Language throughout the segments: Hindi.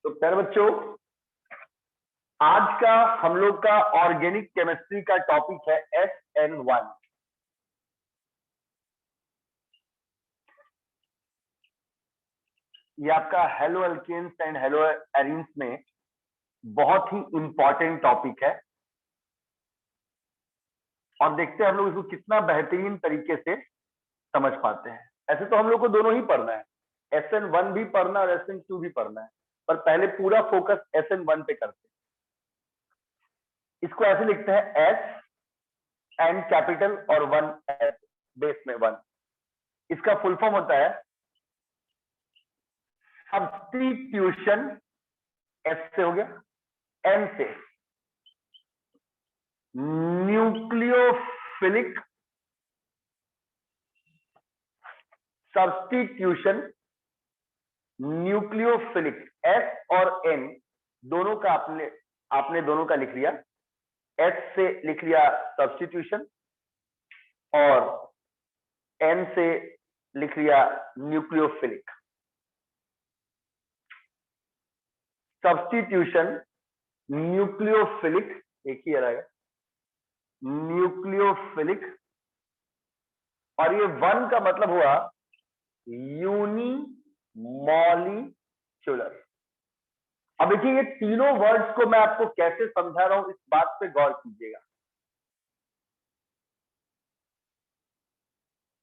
तो प्यारे बच्चों, आज का हम लोग का ऑर्गेनिक केमिस्ट्री का टॉपिक है SN1। ये आपका haloalkanes and haloarenes में बहुत ही इंपॉर्टेंट टॉपिक है और देखते हैं हम लोग इसको कितना बेहतरीन तरीके से समझ पाते हैं। ऐसे तो हम लोग को दोनों ही पढ़ना है, SN1 भी पढ़ना और SN2 भी पढ़ना है, पर पहले पूरा फोकस SN1 पे करते हैं। इसको ऐसे लिखते हैं S एंड कैपिटल और 1 S, बेस में 1। इसका फुल फॉर्म होता है सब्स्टिट्यूशन, S से हो गया, N से न्यूक्लियोफिलिक सब्स्टिट्यूशन, न्यूक्लियोफिलिक S और N दोनों का आपने दोनों का लिख लिया। S से लिख लिया सब्स्टिट्यूशन और N से लिख लिया न्यूक्लियोफिलिक। सब्स्टिट्यूशन, न्यूक्लियोफिलिक, एक ही रहेगा, न्यूक्लियोफिलिक, और ये 1 का मतलब हुआ यूनिमॉलिक्यूलर। अब देखिए ये तीनों वर्ड्स को मैं आपको कैसे समझा रहा हूं, इस बात पे गौर कीजिएगा।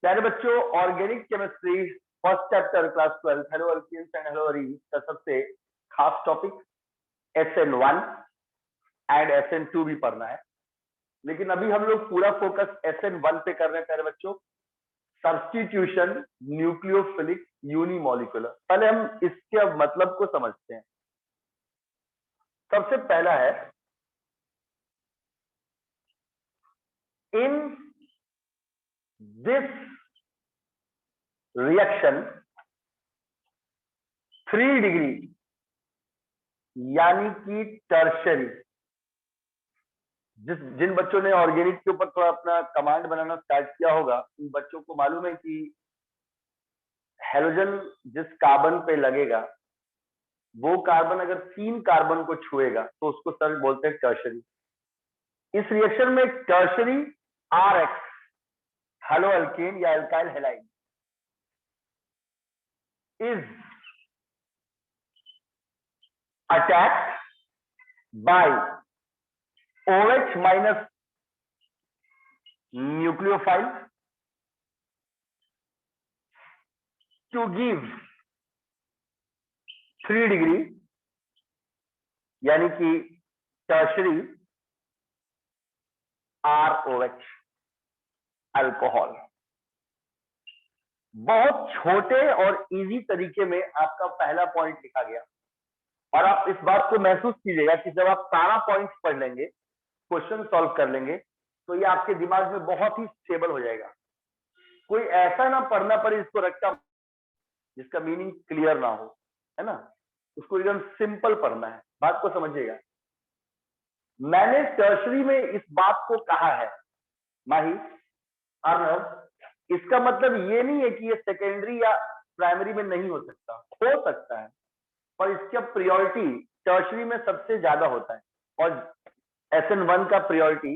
प्यारे बच्चों, organic chemistry first chapter class 12 haloalkanes and haloarenes का सबसे खास टॉपिक SN1 एंड SN2 भी पढ़ना है, लेकिन अभी हम लोग पूरा फोकस SN1 पे कर रहे हैं। प्यारे बच्चों, सब्स्टिट्यूशन, न्यूक्लियोफिलिक, यूनिमॉलिक्यूलर। पहले हम इसके मतलब को समझते हैं। सबसे पहला है, इन दिस रिएक्शन 3 डिग्री यानी कि टर्शरी, जिन बच्चों ने ऑर्गेनिक के ऊपर थोड़ा अपना कमांड बनाना स्टार्ट किया होगा, उन बच्चों को मालूम है कि हेलोजन जिस कार्बन पे लगेगा वो कार्बन अगर 3 कार्बन को छुएगा तो उसको सर बोलते हैं टर्शरी। इस रिएक्शन में टर्शरी RX हेलो अल्केन या alkyl halide is attacked by OH minus nucleophile to give 3 degree यानी कि टर्शरी ROH अल्कोहल। बहुत छोटे और इजी तरीके में आपका पहला पॉइंट लिखा गया, और आप इस बात को महसूस कीजिएगा कि जब आप सारा पॉइंट्स पढ़ लेंगे, क्वेश्चन सॉल्व कर लेंगे, तो ये आपके दिमाग में बहुत ही स्टेबल हो जाएगा। कोई ऐसा ना पढ़ना पड़े इसको रट्टा जिसका मीनिंग क्लियर ना हो, है ना। उसको एकदम सिंपल पढ़ना है, बात को समझिएगा। मैंने टर्शरी में इस बात को कहा है माही अर्नव, इसका मतलब ये नहीं है कि ये सेकेंडरी या प्राइमरी में नहीं हो सकता, हो सकता है, पर इसका प्रायोरिटी टर्शरी में सबसे ज्यादा होता है, और SN1 का प्रायोरिटी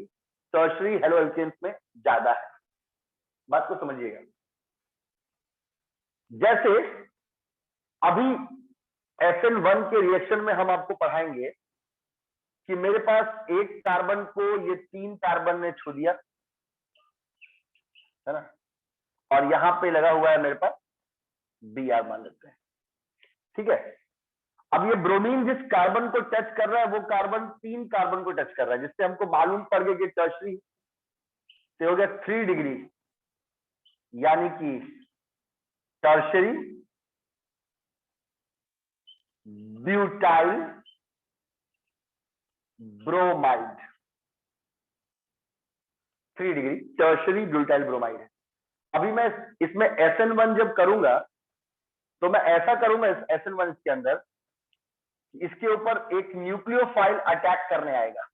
टर्शरी हेलो एल्केन्स में ज्यादा है। बात को समझिएगा। जैसे अभी SN1 के रिएक्शन में हम आपको पढ़ाएंगे कि मेरे पास एक कार्बन को ये 3 कार्बन ने छू दिया, है ना, और यहां पे लगा हुआ है मेरे पास Br मान लेते हैं, ठीक है। अब ये ब्रोमीन जिस कार्बन को टच कर रहा है वो कार्बन 3 कार्बन को टच कर रहा है, जिससे हमको मालूम पड़ गया कि टर्शरी से हो गया 3 डिग्री यानी कि tertiary butyl bromide, 3 degree tertiary butyl bromide है। अभी मैं इसमें SN1 जब करूंगा तो मैं ऐसा करूंगा इस SN1 के अंदर, इसके ऊपर एक न्यूक्लियोफाइल अटैक करने आएगा।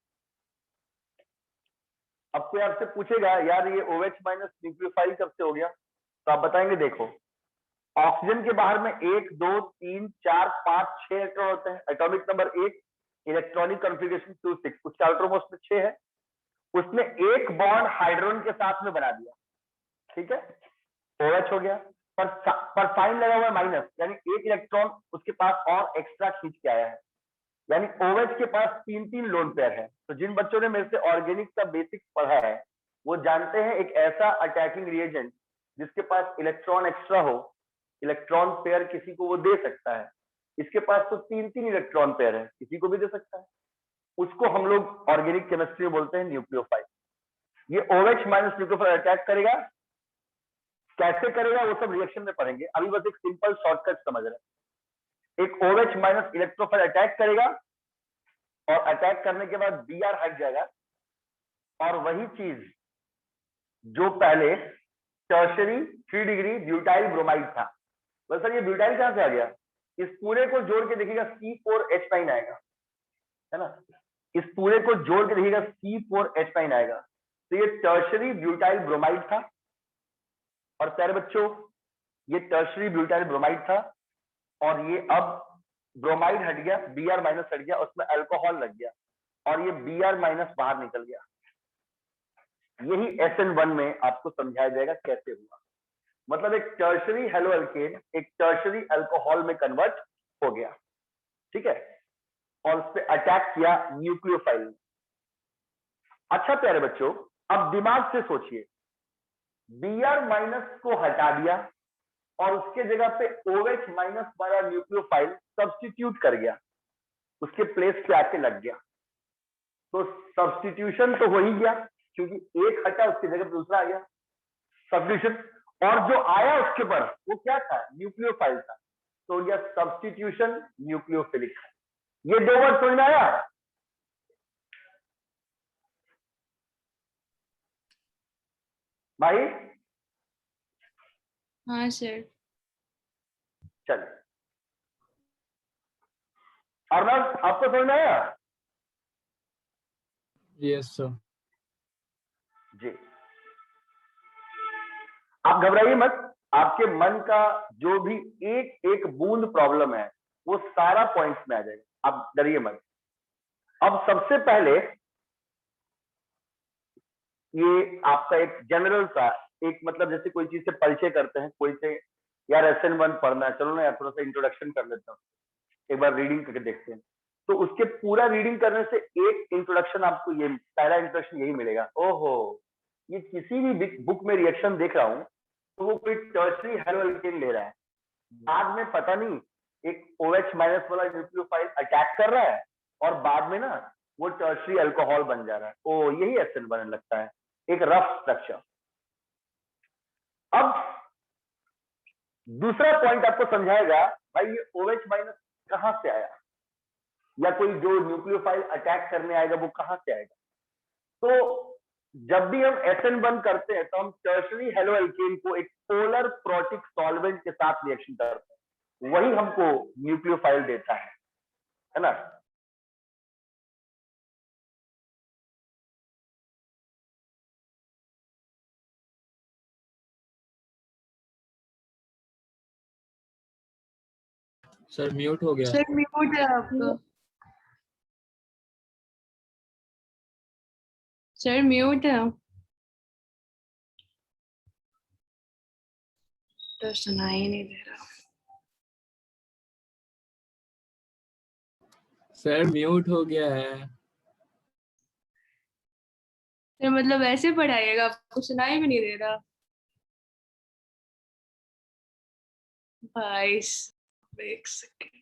अब कोई आपसे पूछेगा यार ये OH माइनस न्यूक्लियोफाइल कब से हो गया, तो आप बताएंगे देखो ऑक्सीजन के बाहर में 1 2 3 4 5 6 इलेक्ट्रॉन होते हैं। एटॉमिक नंबर 1, इलेक्ट्रॉनिक कॉन्फ़िगरेशन 2 6, उसके आउटरमोस्ट में 6 है। उसने एक बॉन्ड हाइड्रोजन के साथ में बना दिया, ठीक है, OH हो गया, पर साइन लगा हुआ है माइनस, यानी एक इलेक्ट्रॉन उसके पास और एक्स्ट्रा खींच के आया है, यानी OH के पास 3 लोन पेयर है। तो जिन बच्चों ने मेरे से ऑर्गेनिक का बेसिक पढ़ा है वो जानते हैं एक ऐसा अटैकिंग रिएजेंट जिसके पास इलेक्ट्रॉन एक्स्ट्रा हो, इलेक्ट्रॉन पेयर किसी को वो दे सकता है। इसके पास तो 3 इलेक्ट्रॉन पेयर है, किसी को भी दे सकता है, उसको हम लोग ऑर्गेनिक केमिस्ट्री में बोलते हैं न्यूक्लियोफाइल। ये OH माइनस न्यूक्लियोफाइल अटैक करेगा, कैसे करेगा वो सब रिएक्शन में पढ़ेंगे, अभी बस एक सिंपल शॉर्टकट समझ रहे हैं। एक OH माइनस इलेक्ट्रोफाइल अटैक करेगा और अटैक करने के बाद Br हट जाएगा, और वही चीज जो पहले टर्शरी 3 डिग्री ब्यूटाइल ब्रोमाइड था, बस सर ये ब्यूटाइल कहां से आ गया, इस पूरे को जोड़ के देखिएगा C4H9 आएगा, है ना, इस पूरे को जोड़ के देखिएगा C4H9 आएगा, तो ये टर्शरी ब्यूटाइल ब्रोमाइड था। और प्यारे बच्चों ये टर्शरी ब्यूटाइल ब्रोमाइड था, और ये अब ब्रोमाइड हट गया, Br माइनस हट गया, उसमें अल्कोहल लग गया, और ये Br माइनस बाहर निकल गया। यही SN1 में आपको समझाया जाएगा कैसे हुआ। मतलब एक टर्शरी हेलो अल्केन एक टर्शरी अल्कोहल में कन्वर्ट हो गया, ठीक है, और उस पर अटैक किया न्यूक्लियोफाइल। अच्छा प्यारे बच्चों, अब दिमाग से सोचिए, Br माइनस को हटा दिया और उसके जगह पे OH माइनस वाला न्यूक्लियोफाइल सब्स्टिट्यूट कर गया, उसके प्लेस पे आके लग गया, तो सब्स्टिट्यूशन तो हो ही गया, क्योंकि एक हटा उसकी जगह पे दूसरा आ गया, सब्स्टिट्यूशन, और जो आया उसके पर वो क्या था, न्यूक्लियोफाइल था, तो यह सब्स्टिट्यूशन न्यूक्लियोफिलिक है। ये 2 वर्ड समझ में आया भाई? हाँ सर। चलिए, अर्नब आपको समझ में आया? Yes sir. जी, आप घबराइए मत, आपके मन का जो भी एक एक बूंद प्रॉब्लम है वो सारा पॉइंट्स में आ जाएगा, आप डरिए मत। अब सबसे पहले ये आपका एक जनरल सा एक, मतलब जैसे कोई चीज से परिचय करते हैं, कोई से यार SN1 पढ़ना है, चलो ना यार थोड़ा सा इंट्रोडक्शन कर लेता हूँ, एक बार रीडिंग करके देखते हैं, तो उसके पूरा रीडिंग करने से एक इंट्रोडक्शन आपको, ये पहला इंट्रोडक्शन यही मिलेगा, ओहो ये किसी भी बुक में रिएक्शन देख रहा हूँ तो वो कोई टर्शरी हेलो अल्केन ले रहा है, बाद में पता नहीं एक OH माइनस वाला न्यूक्लियोफाइल अटैक कर रहा है और बाद में ना वो टर्शरी अल्कोहल बन जा रहा है, ओ यही SN बनने लगता है, एक रफ स्ट्रक्चर। अब दूसरा पॉइंट आपको समझाएगा भाई ये OH माइनस कहां से आया, या कोई जो न्यूक्लियोफाइल अटैक करने आएगा वो कहां से आएगा। तो जब भी हम SN1 करते हैं तो हम टर्शरी हेलो अल्केन को एक पोलर प्रोटिक सॉल्वेंट के साथ रिएक्शन करते हैं, वही हमको न्यूक्लियोफाइल देता है ना। सर म्यूट हो गया। सर म्यूट है आपका। सर म्यूट है। तो सुनाई नहीं दे रहा। सर म्यूट हो गया है। सर मतलब ऐसे पढ़ाइएगा, आपको सुनाई भी नहीं दे रहा भाई? एक सेकंड,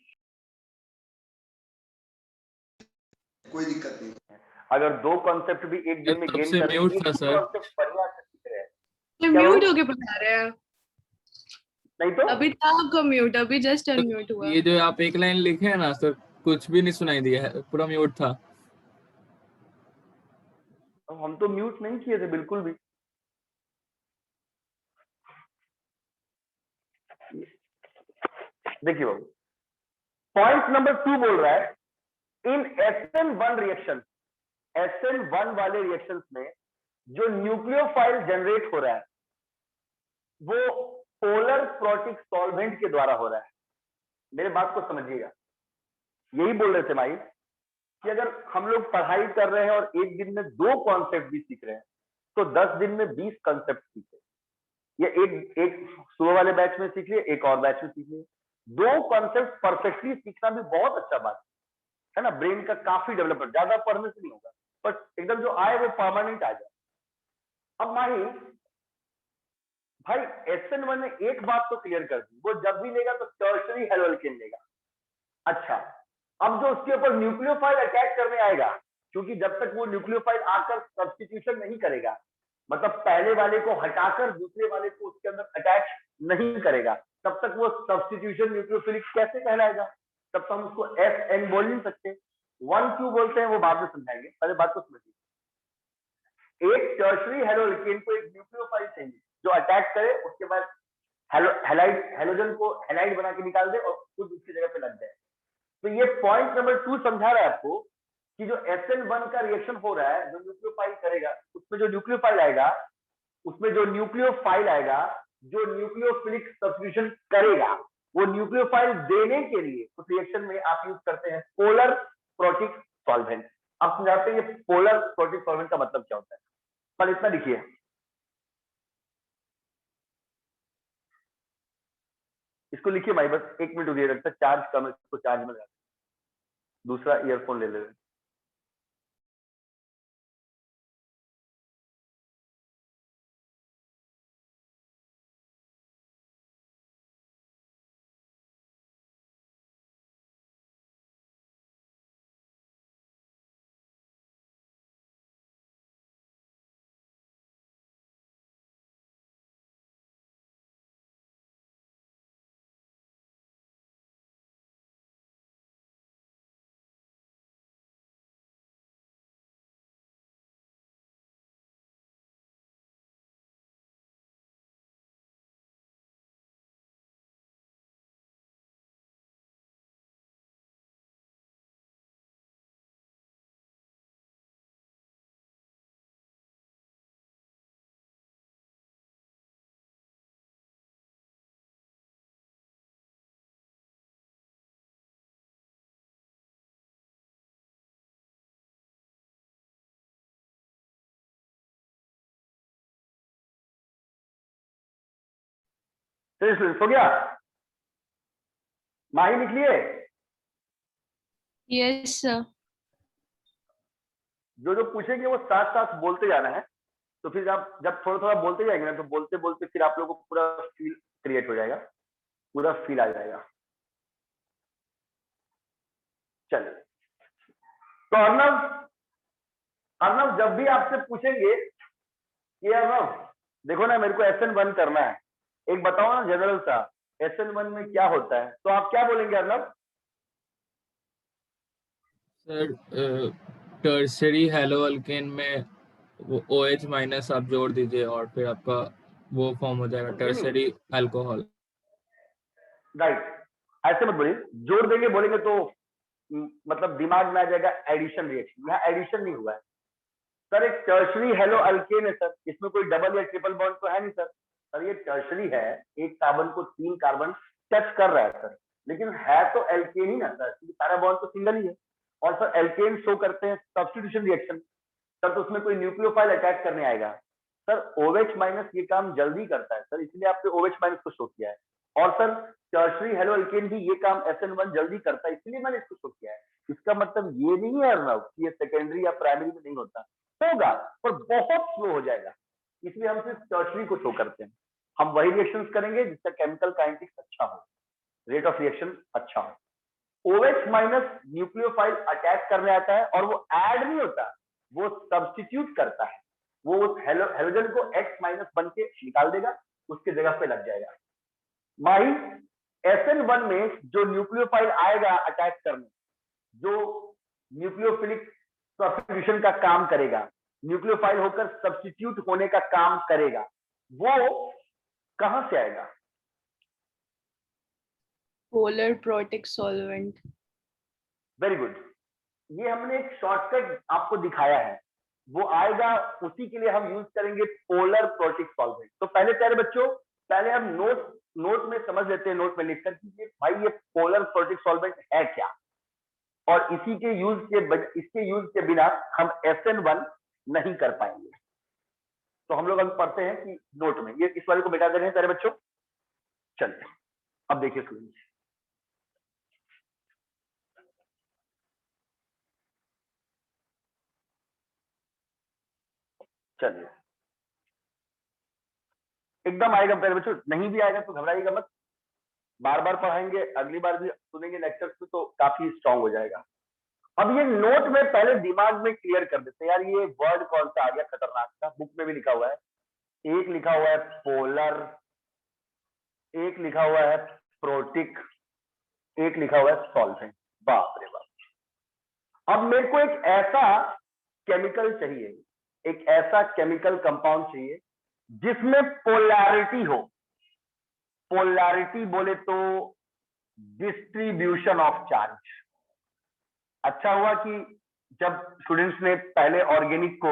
कोई दिक्कत नहीं। अगर 2 कॉन्सेप्ट भी एक दिन में तब गेन से कर म्यूट था सर। कॉन्सेप्ट बढ़िया से सीख रहे हैं, सर क्या म्यूट वो? होके पढ़ा रहे हैं। नहीं तो अभी था आपका म्यूट, अभी जस्ट अनम्यूट हुआ। ये जो आप एक लाइन लिखे हैं ना सर, कुछ भी नहीं सुनाई दिया है, पूरा म्यूट था। हम तो म्यूट नहीं किए थे बिल्कुल भी। देखिए बाबू, पॉइंट नंबर 2 बोल रहा है इन SN1 रिएक्शन, SN1 वाले रिएक्शंस में जो न्यूक्लियोफाइल जनरेट हो रहा है वो पोलर प्रोटिक सॉल्वेंट के द्वारा हो रहा है। मेरे बात को समझिएगा, यही बोल रहे थे भाई कि अगर हम लोग पढ़ाई कर रहे हैं और एक दिन में 2 कॉन्सेप्ट भी सीख रहे हैं तो 10 दिन में 20 कॉन्सेप्ट सीखे। ये एक सुबह वाले बैच में सीख लिए, एक और बैच में सीख लिए। 2 कॉन्सेप्ट परफेक्टली सीखना भी बहुत अच्छा बात है ना, ब्रेन का काफी डेवलपमेंट, ज्यादा पढ़ने से नहीं होगा, बट एकदम जो आए वो परमानेंट आ जाए। अब माही भाई SN1 ने एक बात तो क्लियर कर दी, वो जब भी लेगा तो टर्शरी हेलोल्केन लेगा। अच्छा, अब जो उसके ऊपर न्यूक्लियोफाइल अटैक करने आएगा, क्योंकि जब तक वो न्यूक्लियोफाइल आकर सब्स्टिट्यूशन नहीं करेगा, मतलब पहले वाले को हटाकर दूसरे वाले को उसके अंदर अटैच नहीं करेगा, तब तक वो सब्स्टिट्यूशन न्यूक्लियोफिलिक कैसे कहलाएगा? तब तो हम उसको FN बोल नहीं सकते। 1 क्यों बोलते हैं वो बाद में समझाएंगे, पहले बात को समझिए। एक टर्शरी हेलोल्केन को एक न्यूक्लियोफाइल चाहिए जो अटैक करे, उसके बाद हेलोजन को हैलाइड बना के निकाल दे और खुद उसकी जगह पे लग जाए। तो ये पॉइंट नंबर 2 समझा रहा है आपको कि जो SN1 का रिएक्शन हो रहा है, जो न्यूक्लियोफाइल करेगा, उसमें जो न्यूक्लियोफाइल आएगा, जो न्यूक्लियोफिलिक सब्स्टिट्यूशन करेगा, वो न्यूक्लियोफाइल देने के लिए उस रिएक्शन में आप यूज करते हैं पोलर प्रोटिक सॉल्वेंट। आप समझाते हैं ये पोलर प्रोटिक सॉल्वेंट का मतलब क्या होता है, पर इतना लिखिए। इसको लिखिए भाई, बस 1 मिनट रुकिए, लगता है चार्ज कम है, इसको चार्ज में लगा, दूसरा ईयरफोन ले ले। हो गया, माही लिख लिए? Yes sir. जो पूछेंगे वो साथ साथ बोलते जाना है, तो फिर आप जब थोड़ा थोड़ा बोलते जाएंगे ना, तो बोलते बोलते फिर आप लोगों को पूरा फील क्रिएट हो जाएगा, पूरा फील आ जाएगा। चलिए, तो अर्नव जब भी आपसे पूछेंगे कि अर्नव देखो ना मेरे को SN1 करना है, एक बताओ ना जनरल सा SN1 में क्या होता है, तो आप क्या बोलेंगे अर्नव? सर टर्शरी हेलोअल्केन में वो OH माइनस आप जोड़ दीजिए और फिर आपका वो फॉर्म हो जाएगा टर्शरी अल्कोहल। राइट, ऐसे मत बोलिए, जोड़ देंगे बोलेंगे तो मतलब दिमाग में आ जाएगा एडिशन रिएक्शन, यहाँ एडिशन नहीं हुआ है सर, एक टर्शरी हेलो अल्केन है सर, इसमें कोई डबल या ट्रिपल बॉन्ड तो है नहीं सर। सर ये टर्शरी है, एक कार्बन को 3 कार्बन टच कर रहा है सर, लेकिन है तो एल्केन ही ना सर, क्योंकि सारा बॉन्ड तो सिंगल ही है। और सर एल्केन शो करते हैं सब्स्टिट्यूशन रिएक्शन, सर तो उसमें कोई न्यूक्लियोफाइल अटैक करने आएगा सर, OH माइनस ये काम जल्दी करता है सर, इसलिए आपने OH माइनस को शो किया है। और सर टर्शरी हेलो अल्केन भी ये काम SN1 जल्दी करता है, इसलिए मैंने इसको शो किया है। इसका मतलब ये नहीं है अर्नव कि ये सेकेंडरी या प्राइमरी में नहीं होता, होगा पर बहुत स्लो हो जाएगा, इसलिए हम सिर्फ टर्शरी को शो करते हैं। हम वही रिएक्शंस करेंगे जिसका केमिकल काइनेटिक्स अच्छा हो, रेट ऑफ रिएक्शन अच्छा हो। OH माइनस न्यूक्लियोफाइल अटैक करने आता है और वो ऐड नहीं होता, वो सब्स्टिट्यूट करता है, वो उस हेलोजन को X माइनस बन के निकाल देगा, उसके जगह पे लग जाएगा। माही SN1 में जो न्यूक्लियोफाइल आएगा अटैक करने, जो न्यूक्लियोफिलिक सब्स्टिट्यूशन का काम करेगा, न्यूक्लियोफाइल होकर सब्स्टिट्यूट होने का काम करेगा, वो कहां से आएगा? Polar protic solvent. Very good, ये हमने एक शॉर्टकट आपको दिखाया है, वो आएगा, उसी के लिए हम यूज करेंगे पोलर प्रोटिक सॉल्वेंट। तो पहले प्यारे बच्चों पहले हम नोट में समझ लेते हैं, नोट में लिखकर कि भाई ये पोलर प्रोटिक सॉल्वेंट है क्या, और इसके यूज के बिना हम SN1 नहीं कर पाएंगे। तो हम लोग अभी पढ़ते हैं कि नोट में ये इस वाले को मिटा दे रहे हैं सारे बच्चों। चलिए अब देखिए स्क्रीन, चलिए एकदम आएगा प्यारे बच्चों, नहीं भी आएगा तो घबराइएगा मत, बार बार पढ़ाएंगे, अगली बार भी सुनेंगे लेक्चर्स में तो काफी स्ट्रांग हो जाएगा। अब ये नोट में पहले दिमाग में क्लियर कर देते हैं यार, ये वर्ड कौन सा आ गया खतरनाक सा, बुक में भी लिखा हुआ है, एक लिखा हुआ है पोलर, एक लिखा हुआ है प्रोटिक, एक लिखा हुआ है सॉल्वेंट। बाप रे बाप। अब मेरे को एक ऐसा केमिकल चाहिए, एक ऐसा केमिकल कंपाउंड चाहिए जिसमें पोलैरिटी हो। पोलैरिटी बोले तो डिस्ट्रीब्यूशन ऑफ चार्ज। अच्छा हुआ कि जब स्टूडेंट्स ने पहले ऑर्गेनिक को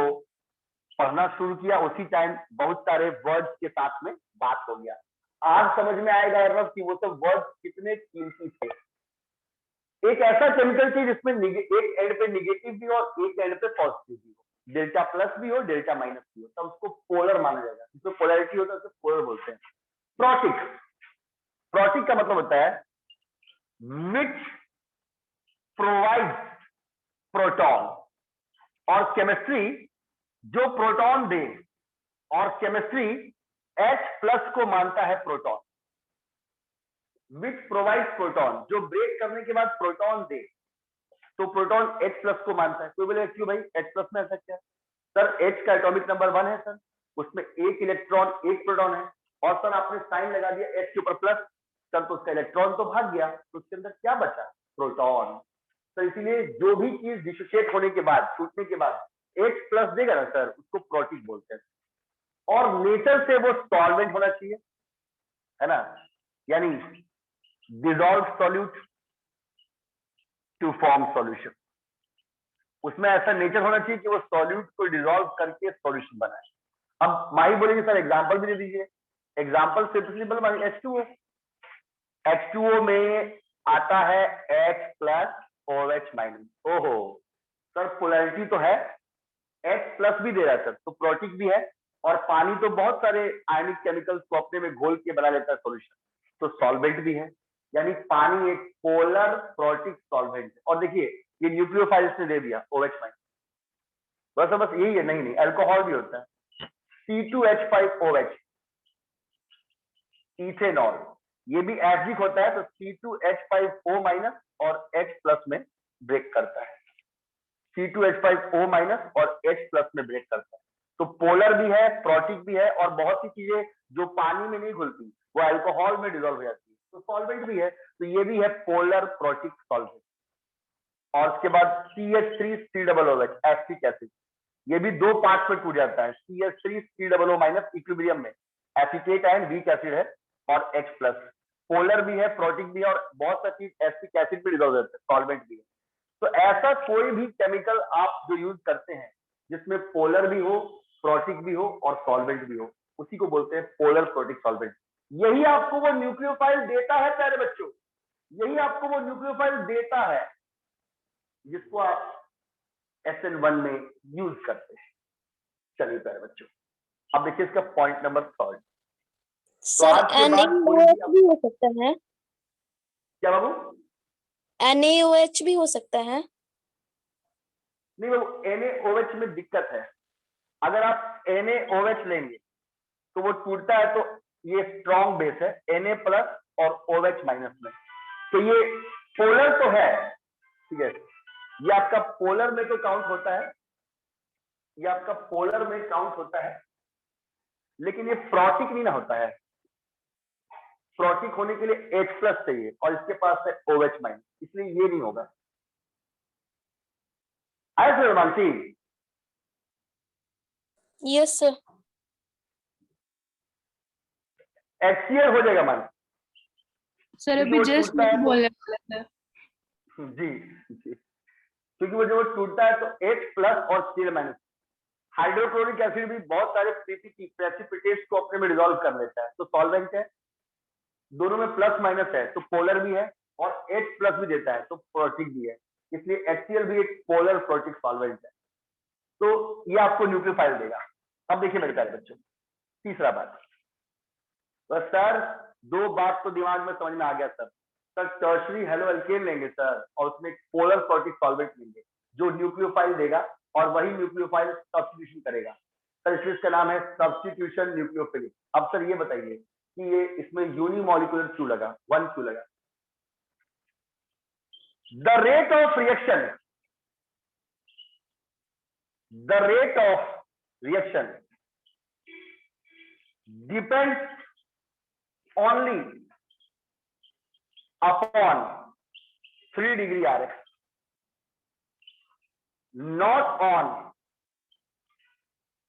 पढ़ना शुरू किया उसी टाइम बहुत सारे वर्ड्स के साथ में बात हो गया। आज समझ में आएगा कि वो सब वर्ड्स कितने कीमती थे। एक ऐसा केमिकल चाहिए जिसमें एक एंड पे निगेटिव भी हो और एक एंड पे पॉजिटिव भी हो, डेल्टा प्लस भी हो डेल्टा माइनस भी हो, तब उसको पोलर माना जाएगा। जिसमें पोलैरिटी होता है उसे पोलर बोलते हैं। प्रोटिक, प्रोटिक का मतलब होता है विच प्रोवाइड्स प्रोटॉन, और केमिस्ट्री जो प्रोटॉन दे, और केमिस्ट्री H+ को मानता है प्रोटॉन। विच प्रोवाइड्स प्रोटॉन, जो ब्रेक करने के बाद प्रोटॉन दे तो प्रोटॉन H+ को मानता है। कोई बोले क्यों भाई H+ में ऐसा क्या? सर H का एटॉमिक नंबर 1 है सर, उसमें एक इलेक्ट्रॉन एक प्रोटॉन है, और सर आपने साइन लगा दिया H के ऊपर प्लस, सर तो उसका इलेक्ट्रॉन तो भाग गया, तो उसके अंदर क्या बचा? प्रोटॉन। तो इसीलिए जो भी चीज डिसोसिएट होने के बाद, टूटने के बाद H+ देगा ना सर, उसको प्रोटिक बोलते हैं। और नेचर से वो सॉल्वेंट होना चाहिए, है ना, यानी dissolve solute to form solution. उसमें ऐसा नेचर होना चाहिए कि वो सॉल्यूट को डिसॉल्व करके सॉल्यूशन बनाए। अब माही बोलेंगे सर एग्जांपल भी दे दीजिए। एग्जांपल सिंपल मानिए H2O, H2O में आता है H+ OH-। ओहो सर पोलैरिटी तो है, H+ भी दे रहा है सर, तो प्रोटिक भी है, और पानी तो बहुत सारे आयनिक केमिकल्स को अपने में घोल के बना लेता है सॉल्यूशन, तो सॉल्वेंट भी है। यानी पानी एक पोलर प्रोटिक सॉल्वेंट है। और देखिए ये न्यूक्लियोफाइल्स ने दे दिया OH-। बस यही है? नहीं, अल्कोहल भी होता है C2H5OH, इथेनॉल, ये भी एसिडिक होता है, तो C2H5O- और H+ में ब्रेक करता है। C2H5O- और H+ में ब्रेक करता है। तो पोलर भी है, प्रोटिक भी है, और बहुत सी चीजें जो पानी में नहीं घुलती वो अल्कोहल में डिसॉल्व हो जाती है, तो सॉल्वेंट भी है। तो ये भी है पोलर प्रोटिक सॉल्वेंट। और उसके बाद CH3COOH एसिटिक एसिड, ये भी दो पार्ट में टूट जाता है। CH3COO- इक्विलिब्रियम में एसिटेट आयन वीक एसिड है, और H+। पोलर भी है, प्रोटिक भी है, और बहुत सा चीज एसिटिक एसिड भी डिसॉल्व होता है, सॉल्वेंट भी है। तो ऐसा कोई भी केमिकल आप जो यूज करते हैं जिसमें पोलर भी हो, प्रोटिक भी हो और सॉल्वेंट भी हो, उसी को बोलते हैं पोलर प्रोटिक सॉल्वेंट। यही आपको वो न्यूक्लियोफाइल देता है प्यारे बच्चों, यही आपको वो न्यूक्लियोफाइल देता है जिसको आप SN1 में यूज करते हैं। चलिए प्यारे बच्चों, अब देखिए इसका पॉइंट नंबर 3। सर NaOH भी हो सकता है? क्या बाबू? NaOH भी हो सकता है? नहीं बाबू, NaOH में दिक्कत है। अगर आप NaOH लेंगे तो वो टूटता है, तो ये स्ट्रॉन्ग बेस है Na+ और OH- में, तो ये पोलर तो है, ठीक है, ये आपका पोलर में तो काउंट होता है, ये आपका पोलर में काउंट होता है, लेकिन ये प्रोटिक नहीं ना होता है। प्रोटिक होने के लिए H+ चाहिए, और इसके पास है OH-, इसलिए ये नहीं होगा। आया sir Mansi? Yes sir. HCl हो जाएगा मान, सर क्योंकि अभी वो जस्ट टूटता है मैं तो बोलने वाला था। जी, क्योंकि वो जब वो टूटता है तो H+ और Cl-, हाइड्रोक्लोरिक एसिड भी बहुत सारे प्रेसिपिटेट्स को अपने में डिसॉल्व कर लेता है, तो सॉल्वेंट है, दोनों में प्लस माइनस है तो पोलर भी है, और H प्लस भी देता है तो प्रोटिक भी है, इसलिए HCl भी एक पोलर प्रोटिक सॉल्वेंट है। तो ये आपको न्यूक्लियोफाइल देगा। अब देखिए मेरे प्यारे बच्चों, तीसरा बात, तो सर दो बात तो दिमाग में समझ में आ गया सर टर्शरी हेलो अल्केन लेंगे सर, और उसमें पोलर प्रोटिक सॉल्वेंट लेंगे जो न्यूक्लियोफाइल देगा, और वही न्यूक्लियोफाइल सब्स्टिट्यूशन करेगा सर, इसलिए इसका नाम है सब्स्टिट्यूशन न्यूक्लियोफिलिक। अब सर ये बताइए कि ये इसमें यूनिमॉलिक्यूलर क्यों लगा, 1 क्यों लगा? The rate of reaction depends only upon 3 degree Rx, not on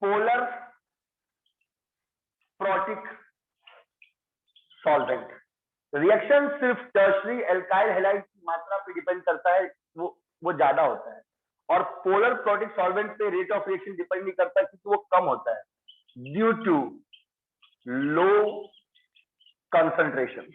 polar protic solvent। Reaction सिर्फ टर्शरी एल्काइल हैलाइड की मात्रा पे डिपेंड करता है, वो ज्यादा होता है, और पोलर प्रोटिक सॉल्वेंट पे रेट ऑफ रिएक्शन डिपेंड नहीं करता क्योंकि वो कम होता है ड्यू टू लो कंसंट्रेशन।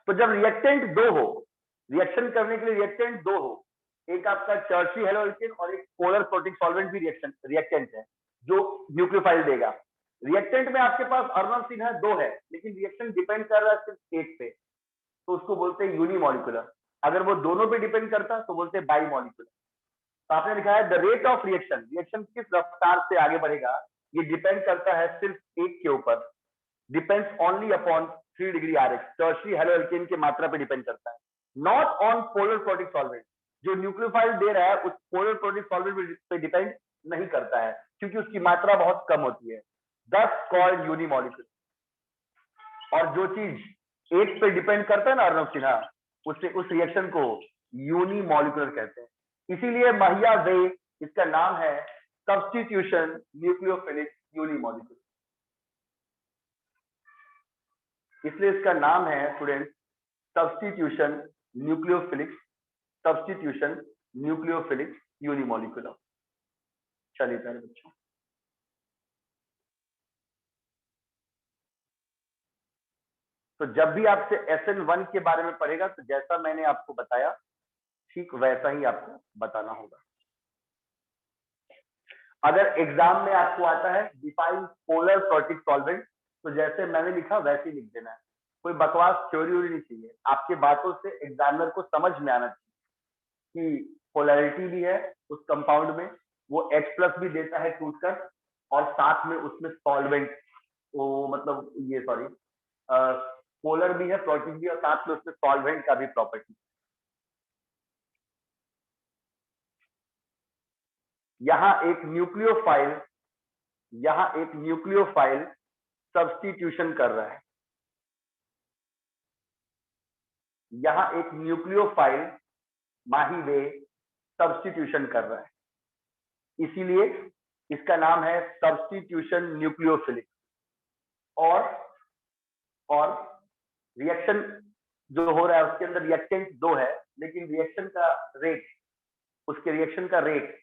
तो जब रिएक्टेंट दो हो, रिएक्शन करने के लिए रिएक्टेंट दो हो, एक आपका टर्शरी हेलो अल्केन और एक पोलर प्रोटिक सॉल्वेंट भी रिएक्टेंट है जो न्यूक्लियोफाइल देगा। रिएक्टेंट में आपके पास अर्नब सिन्हा 2 है, लेकिन रिएक्शन डिपेंड कर रहा है सिर्फ एक पे, तो उसको बोलते हैं यूनिमॉलिक्यूलर। अगर वो दोनों पे डिपेंड करता तो बोलते हैं बाईमॉलिक्यूलर। तो आपने लिखा है the rate of reaction, reaction किस रफ्तार से आगे बढ़ेगा ये डिपेंड करता है सिर्फ एक के ऊपर, depends only upon 3 degree Rx, tertiary hello alkane की मात्रा पे डिपेंड करता है, not on polar protic solvent. जो न्यूक्लियोफाइल दे रहा है उस पोलर प्रोटिक सॉल्वेंट पे डिपेंड नहीं करता है क्योंकि उसकी मात्रा बहुत कम होती है, दस कॉल्ड यूनिमॉलिक्यूलर। और जो चीज एक पे डिपेंड करता है ना अर्नब सिन्हा, उस रिएक्शन को यूनिमॉलिक्यूलर कहते हैं। इसीलिए महिया वे इसका नाम है सब्स्टिट्यूशन न्यूक्लियोफिलिक यूनिमॉलिक्यूलर, इसलिए इसका नाम है स्टूडेंट सब्स्टिट्यूशन न्यूक्लियोफिलिक यूनिमॉलिक्यूलर। चलिए प्यारे बच्चों, तो जब भी आपसे SN1 के बारे में पढ़ेगा तो जैसा मैंने आपको बताया ठीक वैसा ही आपको बताना होगा। अगर एग्जाम में आपको आता है डिफाइन पोलर प्रोटिक सॉल्वेंट, तो जैसे मैंने लिखा वैसे ही लिख देना है, कोई बकवास थ्योरी नहीं चाहिए। आपके बातों से एग्जामिनर को समझ में आना चाहिए कि पोलैरिटी भी है उस कंपाउंड में, वो H+ भी देता है टूटकर, और साथ में उसमें सॉल्वेंट, वो मतलब ये सॉरी पोलर भी है, प्रोटिक भी, और साथ में उसमें सॉल्वेंट का भी प्रॉपर्टी। यहां एक न्यूक्लियोफाइल सब्स्टिट्यूशन कर रहा है, यहां एक न्यूक्लियोफाइल माही वे सब्स्टिट्यूशन कर रहा है, इसीलिए इसका नाम है सब्स्टिट्यूशन न्यूक्लियोफिलिक। और रिएक्शन जो हो रहा है उसके अंदर रिएक्टेंट 2 है, लेकिन उसके रिएक्शन का रेट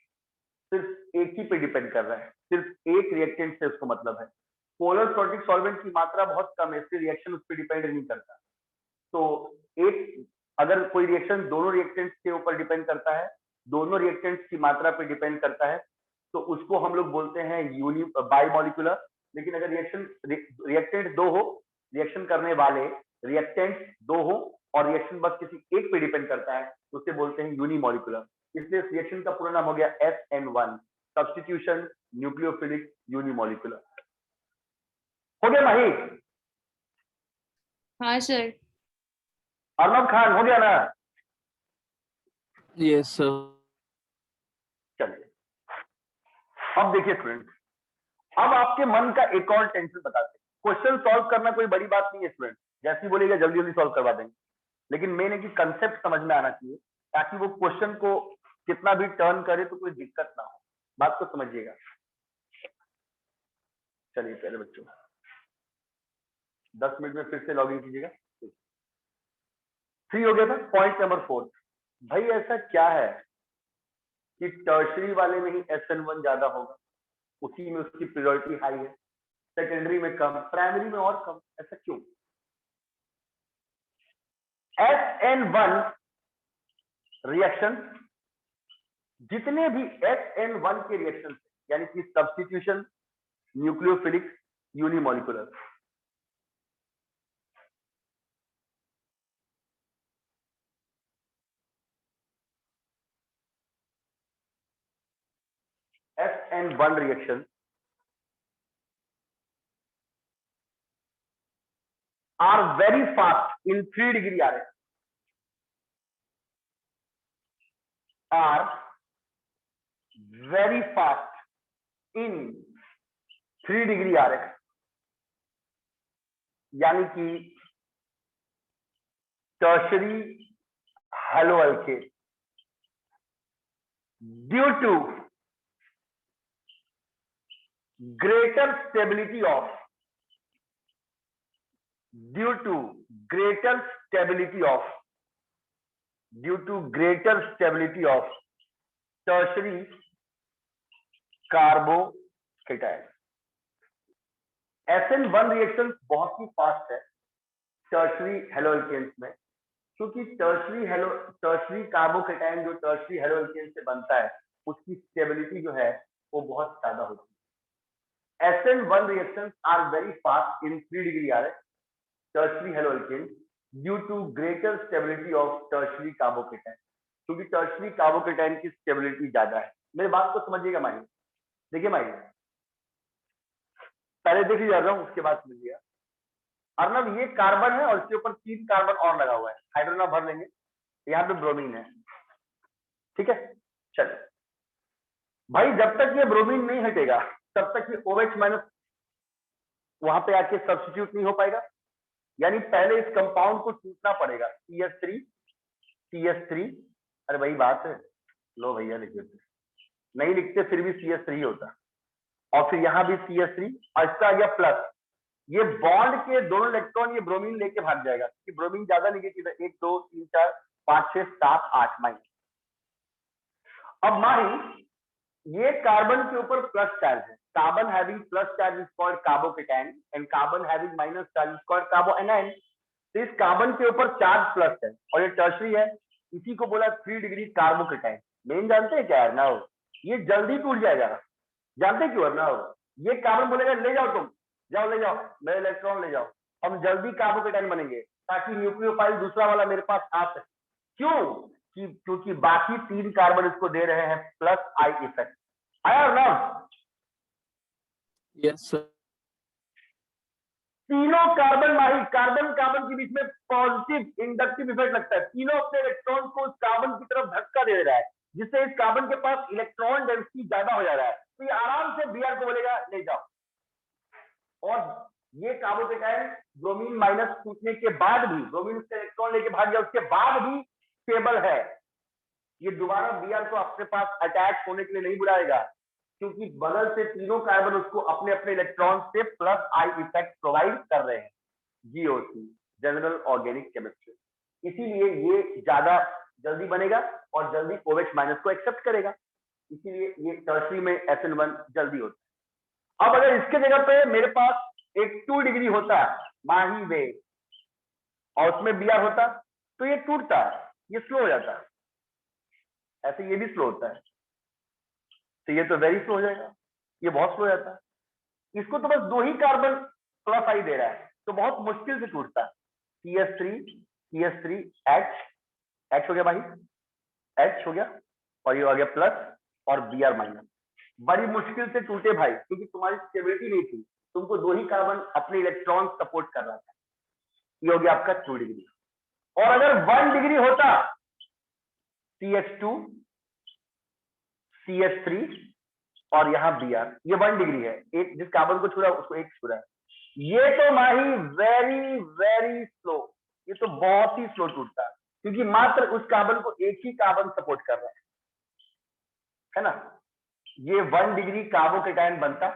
सिर्फ एक ही पे डिपेंड कर रहा है, सिर्फ एक रिएक्टेंट से उसको मतलब है। पोलर प्रोटिक सॉल्वेंट की मात्रा बहुत कम है, इसलिए रिएक्शन उस पर डिपेंड नहीं करता। तो अगर कोई रिएक्शन दोनों रिएक्टेंट्स के ऊपर डिपेंड करता है, दोनों रिएक्टेंट्स की मात्रा पे डिपेंड करता है, तो उसको हम लोग बोलते हैं बाईमॉलिक्यूलर। लेकिन अगर रिएक्टेंट 2 हो, रिएक्शन करने वाले रिएक्टेंट 2 हो और रिएक्शन बस किसी एक पे डिपेंड करता है, तो उसे बोलते हैं यूनिमॉलिक्यूलर। इसलिए इस रिएक्शन का पूरा नाम हो गया SN1, सब्स्टिट्यूशन न्यूक्लियोफिलिक यूनिमॉलिक्यूलर। हो गया माही? हाँ सर। अर्नब खान हो गया ना? Yes sir. चलिए अब देखिए स्टूडेंट, अब आपके मन का एक और टेंशन बताते हैं। क्वेश्चन सॉल्व करना कोई बड़ी बात नहीं है स्टूडेंट, जैसे बोलेगा जल्दी जल्दी सॉल्व करवा देंगे, लेकिन मेन है कि कंसेप्ट समझ में आना चाहिए ताकि वो क्वेश्चन को कितना भी टर्न करे तो कोई दिक्कत ना हो। बात को समझिएगा। चलिए पहले बच्चों 10 मिनट में फिर से लॉग इन कीजिएगा। फ्री हो गया था। पॉइंट नंबर 4, भाई ऐसा क्या है कि टर्शरी वाले में ही SN1 ज्यादा होगा? उसी में उसकी प्रियोरिटी हाई है, सेकेंडरी में कम, प्राइमरी में और कम, ऐसा क्यों? SN1 रिएक्शन, जितने भी SN1 के रिएक्शन यानी कि substitution, nucleophilic, unimolecular, SN1 reaction are very fast in 3 degree RX, are very fast in 3 degree RX, यानी कि tertiary haloalkane due to greater stability of due to greater stability of tertiary carbocation. SN1 reaction बहुत ही फास्ट है टर्शरी हैलोअल्केन्स में, क्योंकि टर्शरी कार्बोकेटायन जो टर्शरी हैलोअल्केन से बनता है उसकी स्टेबिलिटी जो है वो बहुत ज्यादा होती है। SN1 reactions are very fast in 3 degree RX, tertiary haloalkane, due to greater stability of tertiary carbocation, क्योंकि टर्शरी कार्बोकेटायन की स्टेबिलिटी ज्यादा है। मेरी बात को समझिएगा माहिर, देखिए माहिर, पहले देख लीजिए अर्नव, उसके बाद समझिएगा। अर्नव ये कार्बन है और इसके ऊपर 3 कार्बन और लगा हुआ है, हाइड्रोजन भर लेंगे, यहाँ पे ब्रोमीन है, ठीक है। चलो भाई, जब तक ये ब्रोमीन नहीं हटेगा तब तक ये OH माइनस वहां पे आके सब्स्टिट्यूट नहीं हो पाएगा, यानी पहले इस कंपाउंड को टूटना पड़ेगा, CH3, अरे वही बात है, लो भैया लिखिए, नहीं लिखते फिर भी CH3 होता, और फिर यहाँ भी CH3 और इसका आ गया प्लस, ये बॉन्ड के दोनों इलेक्ट्रॉन ये ब्रोमीन लेके भाग जाएगा, क्योंकि ब्रोमीन ज्यादा निगेटिव है, 1 2 3 4 5 6 7 8 माइनस। अब माही ये कार्बन के ऊपर प्लस चार्ज है, carbon having plus charge is called carbocation and carbon having minus charge is called कार्बोएनायन। तो इस कार्बन के ऊपर चार्ज प्लस है और ये टर्शरी है, इसी को बोला 3 डिग्री कार्बोकेटायन। मेन जानते हैं क्या है ना, ये जल्दी टूट जाएगा, जानते क्यों है ना, ये कार्बन बोलेगा ले जाओ, तुम जाओ, ले जाओ मेरे इलेक्ट्रॉन ले जाओ, हम जल्दी कार्बोकेटायन बनेंगे ताकि न्यूक्लियोफाइल दूसरा वाला मेरे पास आ सके। क्यों? क्योंकि बाकी 3 कार्बन इसको दे रहे हैं प्लस आई इफेक्ट। आया और ना? Yes sir. तीनों कार्बन माही कार्बन के बीच में पॉजिटिव इंडक्टिव इफेक्ट लगता है, तीनों अपने इलेक्ट्रॉन को उस कार्बन की तरफ धक्का दे रहा है, जिससे इस कार्बन के पास इलेक्ट्रॉन डेंसिटी ज्यादा हो जा रहा है, तो ये आराम से Br को बोलेगा ले जाओ। और ये कार्बोकेटायन ब्रोमीन माइनस टूटने के बाद भी, ब्रोमीन से इलेक्ट्रॉन लेके भाग गया उसके बाद भी स्टेबल है, ये दोबारा Br को अपने पास अटैच होने के लिए नहीं बुलाएगा, क्योंकि बगल से तीनों कार्बन उसको अपने अपने इलेक्ट्रॉन से प्लस आई इफेक्ट प्रोवाइड कर रहे हैं, GOC जनरल ऑर्गेनिक केमिस्ट्री। इसीलिए ये ज्यादा जल्दी बनेगा और जल्दी OH माइनस को एक्सेप्ट करेगा, इसीलिए ये टर्शरी में SN1 जल्दी होता है। अब अगर इसके जगह पे मेरे पास एक 2 डिग्री होता माही वे और उसमें Br होता तो ये टूटता है, ये स्लो हो जाता है, ऐसे ये भी स्लो होता है, तो ये तो वेरी स्लो हो जाएगा, ये बहुत स्लो हो जाता है। इसको तो बस 2 ही कार्बन प्लस आई दे रहा है, तो बहुत मुश्किल से टूटता है। CH3 H हो गया भाई, H हो गया और ये आ गया प्लस और Br माइनस, बड़ी मुश्किल से टूटे भाई, क्योंकि तुम्हारी स्टेबिलिटी नहीं थी, तुमको 2 ही कार्बन अपने इलेक्ट्रॉन सपोर्ट कर रहा था। ये हो गया आपका 2 डिग्री। और अगर 1 डिग्री होता CH2 CH3 और यहाँ Br, ये 1 डिग्री है, एक जिस कार्बन को छू रहा है उसको एक छू रहा है, ये तो माही वेरी वेरी स्लो, ये तो बहुत ही स्लो टूटता है, क्योंकि मात्र उस कार्बन को एक ही कार्बन सपोर्ट कर रहा है ना। ये 1 डिग्री कार्बोकेटायन बनता,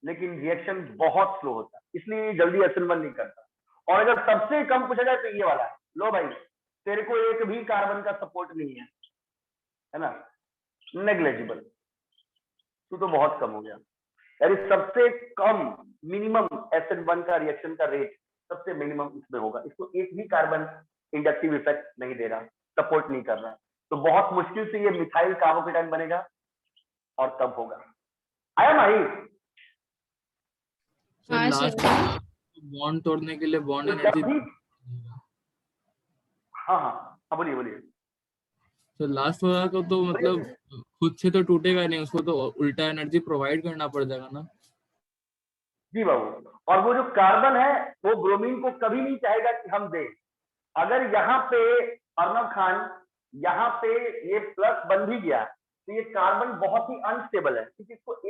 लेकिन रिएक्शन बहुत स्लो होता, इसलिए जल्दी SN1 नहीं करता। और अगर सबसे कम पूछा जाए तो ये वाला है, लो भाई तेरे को एक भी कार्बन का सपोर्ट नहीं है ना, नेग्लेजिबल, तू तो बहुत कम हो गया, यानी सबसे कम मिनिमम SN1 का रिएक्शन का रेट सबसे मिनिमम इसमें होगा। इसको एक भी कार्बन इंडक्टिव इफेक्ट नहीं दे रहा, सपोर्ट नहीं कर रहा, तो बहुत मुश्किल से ये मिथाइल कार्बोकेटाइन बनेगा और तब होगा। आया माही? सर हाँ लास्ट सर। बॉन्ड तोड़ने के लिए बॉन्ड तो जब एनर्जी, भी हाँ हाँ हाँ बोलिए बोलिए तो लास्ट वाला को तो मतलब खुद से तो टूटेगा नहीं, उसको तो उल्टा एनर्जी प्रोवाइड करना पड़ जाएगा ना। जी बाबू। और वो जो कार्बन है वो ब्रोमीन को कभी नहीं चाहेगा कि हम दें। अगर यहाँ पे अर्नब खान यहाँ पे ये प्लस बन भी गया तो ये कार्बन बहुत ही अनस्टेबल है, क्योंकि इसको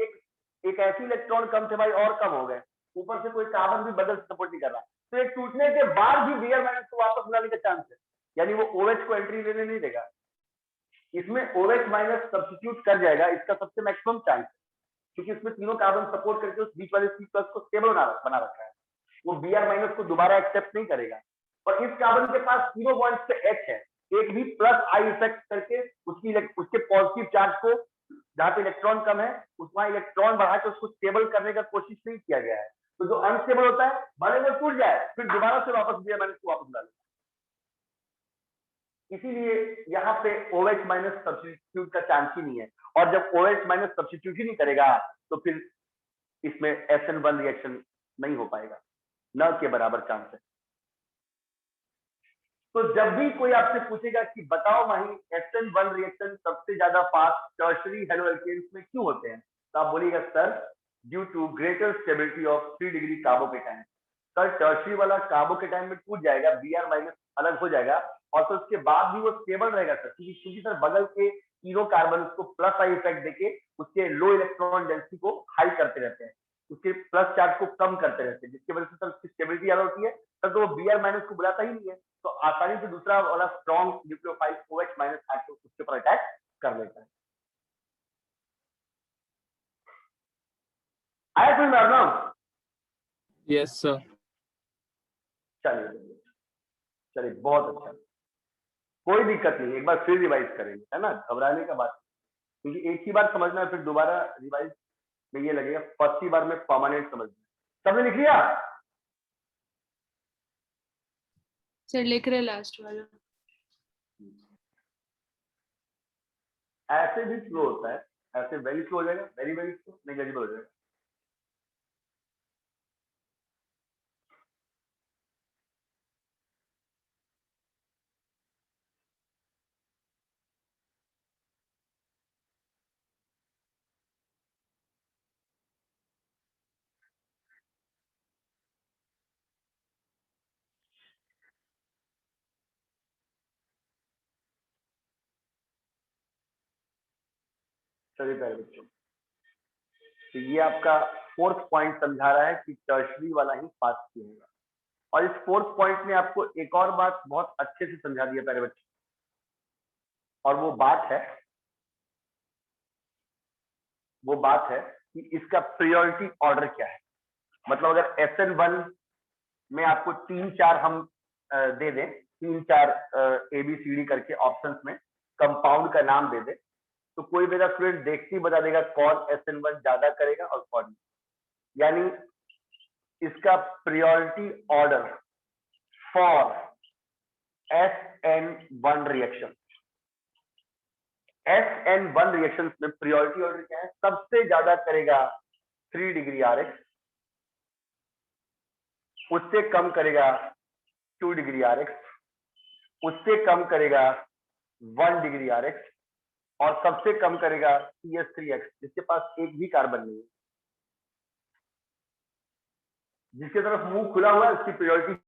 एक ऐसी इलेक्ट्रॉन कम थे भाई और कम हो गए, ऊपर से कोई कार्बन भी बदल सपोर्ट नहीं कर रहा, तो ये टूटने के बाद भी Br माइनस को वापस लाने का चांस है, यानी वो OH को एंट्री लेने नहीं देगा। इसमें OH माइनस सब्स्टिट्यूट कर जाएगा, इसका सबसे मैक्सिमम चांस है, क्योंकि इसमें तीनों कार्बन सपोर्ट करके उस बीच वाले C प्लस को स्टेबल बना रखा है, वो Br माइनस को दोबारा एक्सेप्ट नहीं करेगा। और इस कार्बन के पास तीनों बॉन्ड्स पे H है, एक भी प्लस आई इफेक्ट करके उसके पॉजिटिव चार्ज को जहां पे इलेक्ट्रॉन कम है वहां इलेक्ट्रॉन बढ़ा के उसको स्टेबल करने का कोशिश नहीं किया गया है। तो जो अनस्टेबल होता है भले वो टूट जाए फिर दोबारा से वापस Br माइनस को वापस डालेगा। इसीलिए यहाँ पे OH माइनस सब्स्टिट्यूट का चांस ही नहीं है, और जब OH माइनस सब्स्टिट्यूट ही नहीं करेगा तो फिर इसमें SN1 रिएक्शन नहीं हो पाएगा, न के बराबर चांस है। तो जब भी कोई आपसे पूछेगा कि बताओ माही SN1 रिएक्शन सबसे ज्यादा फास्ट टर्शरी हेलोएल्केन्स में क्यों होते हैं, तो आप बोलिएगा sir due to greater stability of 3 degree carbocation. Sir tertiary वाला कार्बोकेटाइन में टूट जाएगा, Br माइनस अलग हो जाएगा और तो उसके बाद भी वो स्टेबल रहेगा सर, क्योंकि सर बगल के तीनों कार्बन उसको प्लस आई इफेक्ट देके उसके लो इलेक्ट्रॉन डेंसिटी को हाई करते रहते हैं, उसके प्लस चार्ज को कम करते रहते हैं, जिसकी वजह से सर उसकी स्टेबिलिटी ज्यादा होती है सर, तो वो Br माइनस को बुलाता ही नहीं है, तो आसानी से दूसरा वाला स्ट्रॉन्ग न्यूक्लियोफाइल OH माइनस आके उसके ऊपर अटैक कर लेता है। आया कोई मैडम? Yes sir. चलिए चलिए बहुत अच्छा, कोई दिक्कत नहीं, एक बार फिर रिवाइज करेंगे, है ना, घबराने का बात, क्योंकि एक ही बार समझना है फिर दोबारा रिवाइज में ये लगेगा, फर्स्ट ही बार में परमानेंट समझना। सबने लिख लिया? सर लिख रहे लास्ट वाला। ऐसे भी स्लो होता है, ऐसे वेरी स्लो हो जाएगा, वेरी वेरी स्लो नेग्लिजिबल हो जाएगा। चलिए प्यारे बच्चों, तो ये आपका फोर्थ पॉइंट समझा रहा है कि टर्शरी वाला ही फास्ट क्यों होगा, और इस फोर्थ पॉइंट में आपको एक और बात बहुत अच्छे से समझा दिया प्यारे बच्चों, और वो बात है कि इसका प्रायोरिटी ऑर्डर क्या है। मतलब अगर SN1 में आपको 3-4 हम दे दें, 3-4 ABCD करके ऑप्शंस में कंपाउंड का नाम दे दें, तो कोई मेरा स्टूडेंट देखते ही बता देगा कौन SN1 ज्यादा करेगा और कौन नहीं। यानी इसका priority order for SN1 reaction, SN1 reaction में प्रायोरिटी ऑर्डर क्या है, सबसे ज्यादा करेगा 3 डिग्री RX, उससे कम करेगा 2 डिग्री RX, उससे कम करेगा 1 डिग्री RX, और सबसे कम करेगा CH3X, जिसके पास एक भी कार्बन नहीं है, जिसके तरफ मुंह खुला हुआ है उसकी प्रायोरिटी